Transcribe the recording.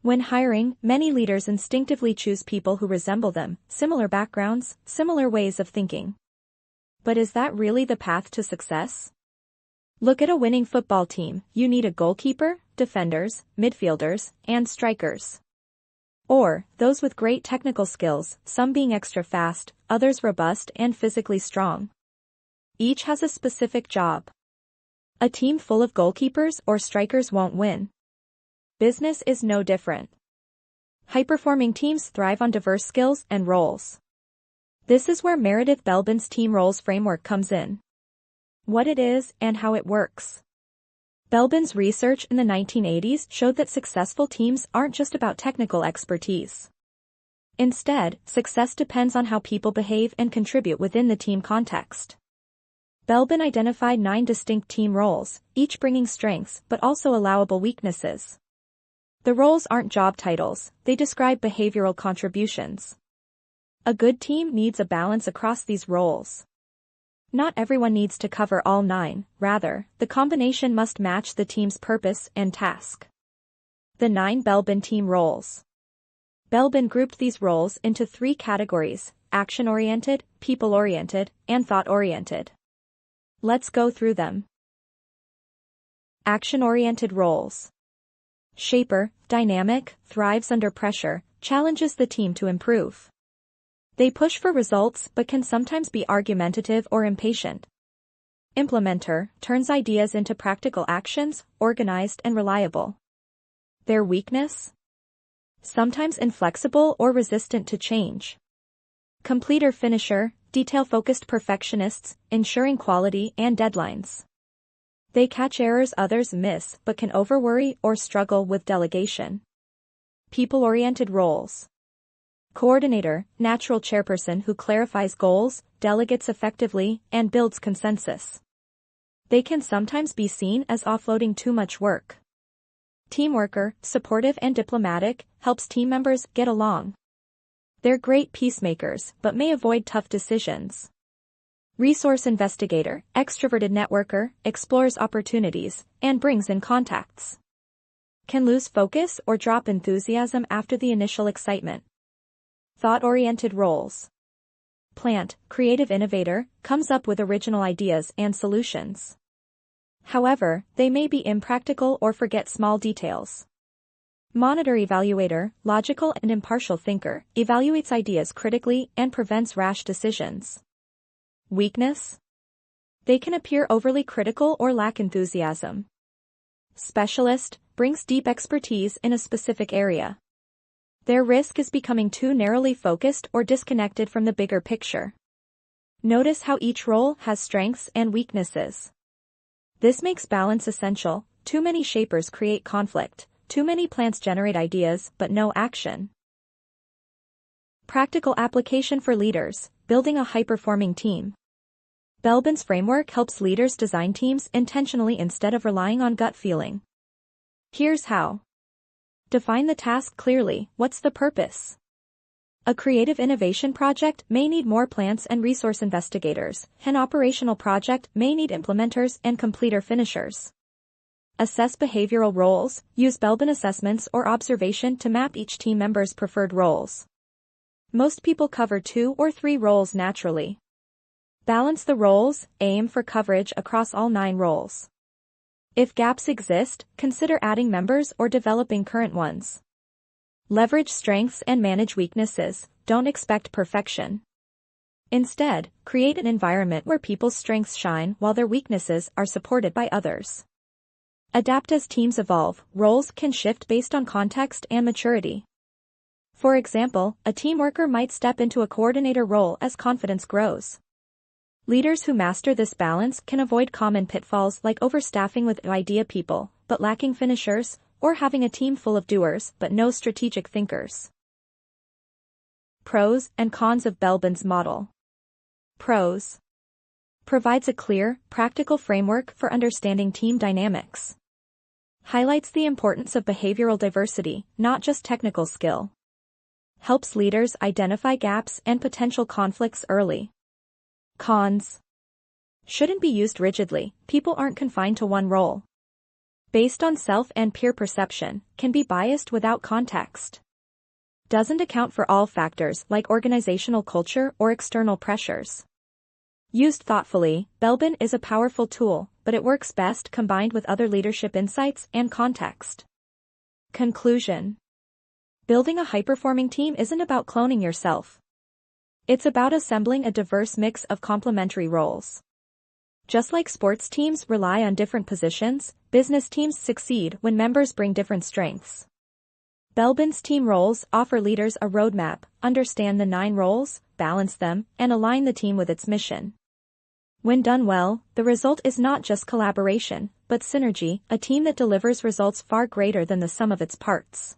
When hiring, many leaders instinctively choose people who resemble them, similar backgrounds, similar ways of thinking. But is that really the path to success? Look at a winning football team. You need a goalkeeper, defenders, midfielders, and strikers. Or, those with great technical skills, some being extra fast, others robust and physically strong. Each has a specific job. A team full of goalkeepers or strikers won't win. Business is no different. High-performing teams thrive on diverse skills and roles. This is where Meredith Belbin's Team Roles framework comes in. What it is and how it works. Belbin's research in the 1980s showed that successful teams aren't just about technical expertise. Instead, success depends on how people behave and contribute within the team context. Belbin identified 9 distinct team roles, each bringing strengths but also allowable weaknesses. The roles aren't job titles, they describe behavioral contributions. A good team needs a balance across these roles. Not everyone needs to cover all 9, rather, the combination must match the team's purpose and task. The 9 Belbin Team Roles. Belbin grouped these roles into 3 categories: action-oriented, people-oriented, and thought-oriented. Let's go through them. Action-oriented roles. Shaper, dynamic, thrives under pressure, challenges the team to improve. They push for results but can sometimes be argumentative or impatient. Implementer, turns ideas into practical actions, organized and reliable. Their weakness? Sometimes inflexible or resistant to change. Completer-finisher, detail-focused perfectionists, ensuring quality and deadlines. They catch errors others miss but can overworry or struggle with delegation. People-oriented roles. Coordinator, natural chairperson who clarifies goals, delegates effectively, and builds consensus. They can sometimes be seen as offloading too much work. Teamworker, supportive and diplomatic, helps team members get along. They're great peacemakers but may avoid tough decisions. Resource investigator, extroverted networker, explores opportunities, and brings in contacts. Can lose focus or drop enthusiasm after the initial excitement. Thought-oriented roles. Plant, creative innovator, comes up with original ideas and solutions. However, they may be impractical or forget small details. Monitor evaluator, logical and impartial thinker, evaluates ideas critically and prevents rash decisions. Weakness? They can appear overly critical or lack enthusiasm. Specialist, brings deep expertise in a specific area. Their risk is becoming too narrowly focused or disconnected from the bigger picture. Notice how each role has strengths and weaknesses. This makes balance essential. Too many shapers create conflict, too many plants generate ideas but no action. Practical application for leaders, building a high-performing team. Belbin's framework helps leaders design teams intentionally instead of relying on gut feeling. Here's how. Define the task clearly. What's the purpose? A creative innovation project may need more plants and resource investigators. An operational project may need implementers and completer-finishers. Assess behavioral roles. Use Belbin assessments or observation to map each team member's preferred roles. Most people cover 2 or 3 roles naturally. Balance the roles. Aim for coverage across all 9 roles. If gaps exist, consider adding members or developing current ones. Leverage strengths and manage weaknesses. Don't expect perfection. Instead, create an environment where people's strengths shine while their weaknesses are supported by others. Adapt as teams evolve. Roles can shift based on context and maturity. For example, a team worker might step into a coordinator role as confidence grows. Leaders who master this balance can avoid common pitfalls like overstaffing with idea people, but lacking finishers, or having a team full of doers but no strategic thinkers. Pros and cons of Belbin's model. Pros. Provides a clear, practical framework for understanding team dynamics. Highlights the importance of behavioral diversity, not just technical skill. Helps leaders identify gaps and potential conflicts early. Cons. Shouldn't be used rigidly. People aren't confined to one role. Based on self and peer perception, can be biased without context. Doesn't account for all factors like organizational culture or external pressures. Used thoughtfully, Belbin is a powerful tool, but it works best combined with other leadership insights and context. Conclusion. Building a high-performing team isn't about cloning yourself. It's about assembling a diverse mix of complementary roles. Just like sports teams rely on different positions, business teams succeed when members bring different strengths. Belbin's team roles offer leaders a roadmap, understand the 9 roles, balance them, and align the team with its mission. When done well, the result is not just collaboration, but synergy, a team that delivers results far greater than the sum of its parts.